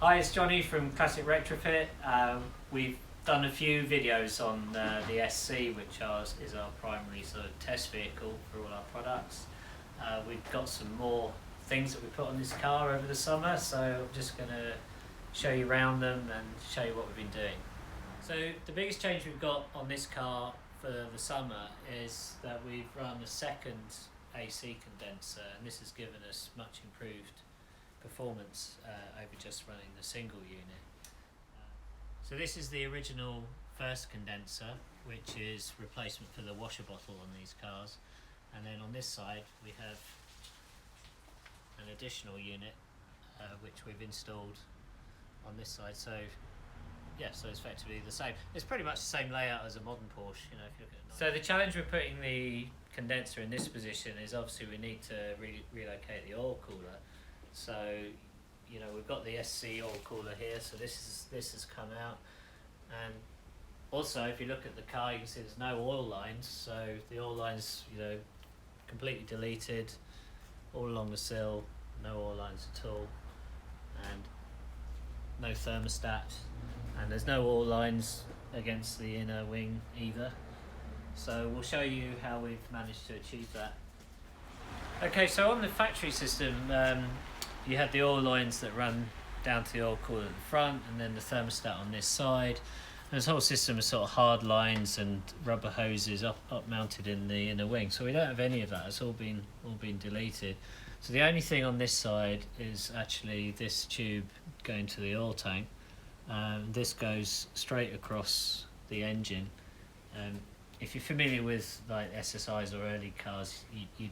Hi, it's Johnny from Classic Retrofit. We've done a few videos on the SC, which is our primary sort of test vehicle for all our products. We've got some more things that we put on this car over the summer, so I'm just going to show you around them and show you what we've been doing. So the biggest change we've got on this car for the summer is that we've run a second AC condenser, and this has given us much improved performance over just running the single unit. So this is the original first condenser, which is replacement for the washer bottle on these cars, and then on this side we have an additional unit which we've installed on this side. So yeah, so it's effectively the same. It's pretty much the same layout as a modern Porsche, you know, if you look at it. So the challenge with putting the condenser in this position is obviously we need to relocate the oil cooler. So, you know, we've got the SC oil cooler here, so this has come out. And also, if you look at the car, you can see there's no oil lines. So the oil lines, you know, completely deleted all along the sill, no oil lines at all, and no thermostat, and there's no oil lines against the inner wing either. So we'll show you how we've managed to achieve that. Okay, so on the factory system, you have the oil lines that run down to the oil cooler at the front, and then the thermostat on this side. And this whole system is sort of hard lines and rubber hoses up mounted in the inner wing. So we don't have any of that. It's all been deleted. So the only thing on this side is actually this tube going to the oil tank. This goes straight across the engine. If you're familiar with like SSIs or early cars, you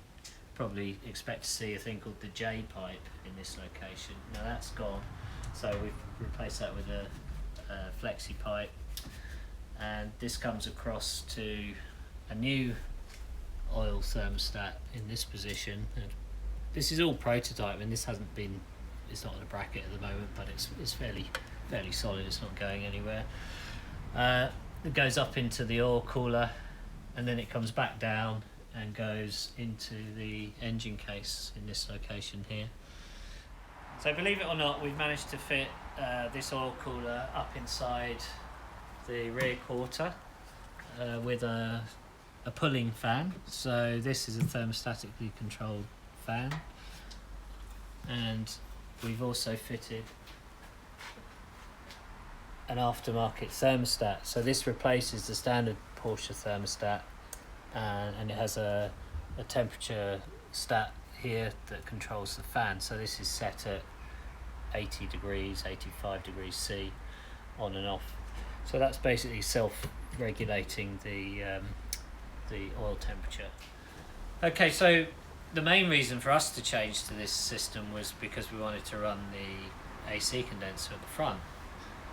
probably expect to see a thing called the J pipe in this location. Now that's gone, so we've replaced that with a flexi pipe, and this comes across to a new oil thermostat in this position. And this is all prototype, and this hasn't been, it's not in a bracket at the moment, but it's fairly solid. It's not going anywhere. It goes up into the oil cooler, and then it comes back down and goes into the engine case in this location here. So believe it or not, we've managed to fit this oil cooler up inside the rear quarter with a pulling fan. So this is a thermostatically controlled fan, and we've also fitted an aftermarket thermostat. So this replaces the standard Porsche thermostat, and it has a temperature stat here that controls the fan. So this is set at 80 degrees, 85 degrees C on and off. So that's basically self-regulating the oil temperature. Okay, so the main reason for us to change to this system was because we wanted to run the AC condenser at the front.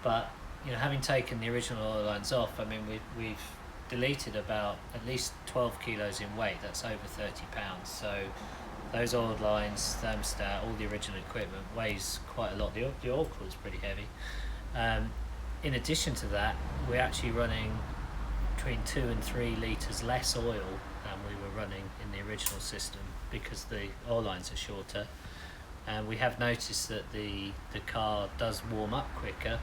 But you know, having taken the original oil lines off, I mean, we've deleted about at least 12 kilos in weight. That's over 30 pounds. So those oil lines, thermostat, all the original equipment weighs quite a lot. The oil cooler is pretty heavy. In addition to that, we're actually running between 2 and 3 litres less oil than we were running in the original system because the oil lines are shorter. And we have noticed that the car does warm up quicker,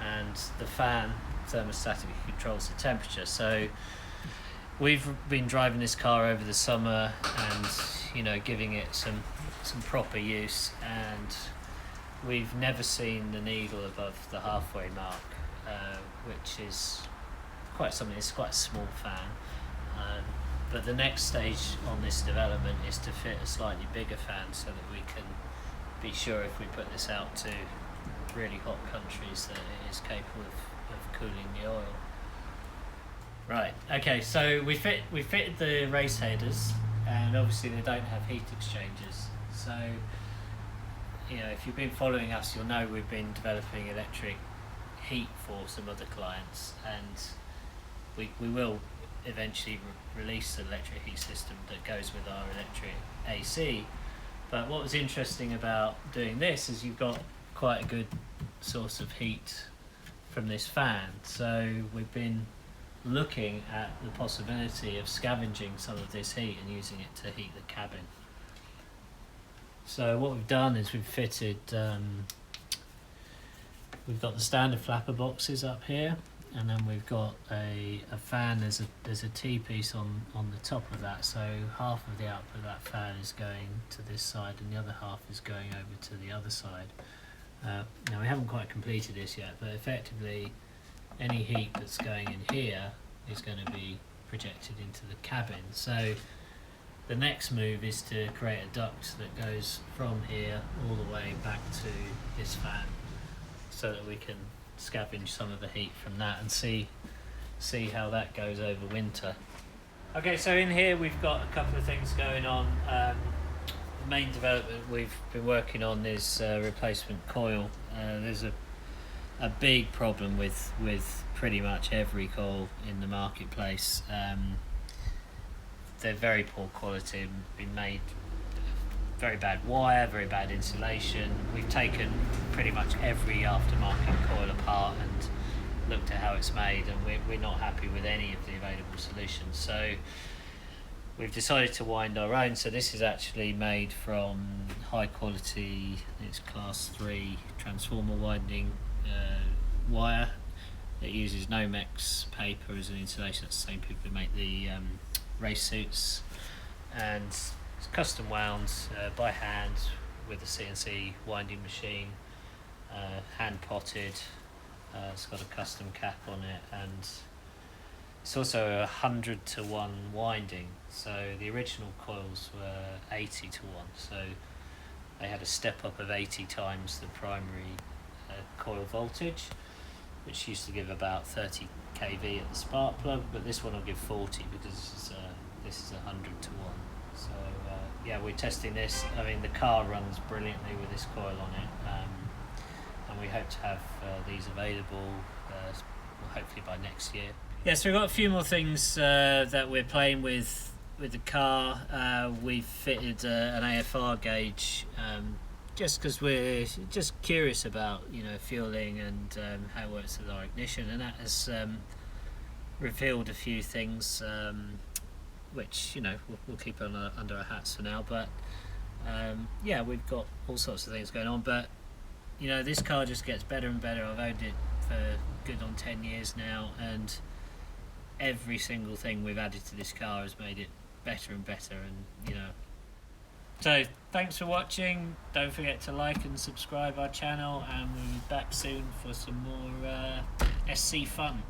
and the fan thermostatically controls the temperature. So we've been driving this car over the summer and, you know, giving it some proper use, and we've never seen the needle above the halfway mark, which is quite something. It's quite a small fan, but the next stage on this development is to fit a slightly bigger fan so that we can be sure if we put this out to really hot countries that it is capable of cooling the oil. Right, okay, so we fitted the race headers, and obviously they don't have heat exchangers. So, you know, if you've been following us, you'll know we've been developing electric heat for some other clients, and we will eventually release an electric heat system that goes with our electric AC. But what was interesting about doing this is you've got quite a good source of heat from this fan. So we've been looking at the possibility of scavenging some of this heat and using it to heat the cabin. So what we've done is we've fitted we've got the standard flapper boxes up here, and then we've got a fan. There's a T-piece on the top of that, so half of the output of that fan is going to this side and the other half is going over to the other side. Now we haven't quite completed this yet, but effectively any heat that's going in here is going to be projected into the cabin. So the next move is to create a duct that goes from here all the way back to this fan, so that we can scavenge some of the heat from that and see how that goes over winter. Okay, so in here we've got a couple of things going on. The main development we've been working on is replacement coil. There's a big problem with pretty much every coil in the marketplace. They're very poor quality, been made very bad wire, very bad insulation. We've taken pretty much every aftermarket coil apart and looked at how it's made, and we're not happy with any of the available solutions. So we've decided to wind our own. So this is actually made from high quality, I think it's class 3 transformer winding wire. It uses Nomex paper as an insulation. That's the same people who make the race suits, and it's custom wound by hand with a CNC winding machine, hand potted. It's got a custom cap on it, and it's also 100-to-1 winding. So the original coils were 80-to-1, so they had a step up of 80 times the primary coil voltage, which used to give about 30 kV at the spark plug, but this one will give 40 because this is 100-to-1. So yeah, we're testing this. I mean, the car runs brilliantly with this coil on it, and we hope to have these available hopefully by next year. Yeah, so we've got a few more things that we're playing with the car. We've fitted an Afr gauge just because we're just curious about fueling and how it works with our ignition, and that has revealed a few things which we'll keep under our hats for now. But yeah, we've got all sorts of things going on, but this car just gets better and better. I've owned it for good on 10 years now, and every single thing we've added to this car has made it better and better. And so thanks for watching. Don't forget to like and subscribe our channel, and we'll be back soon for some more SC fun.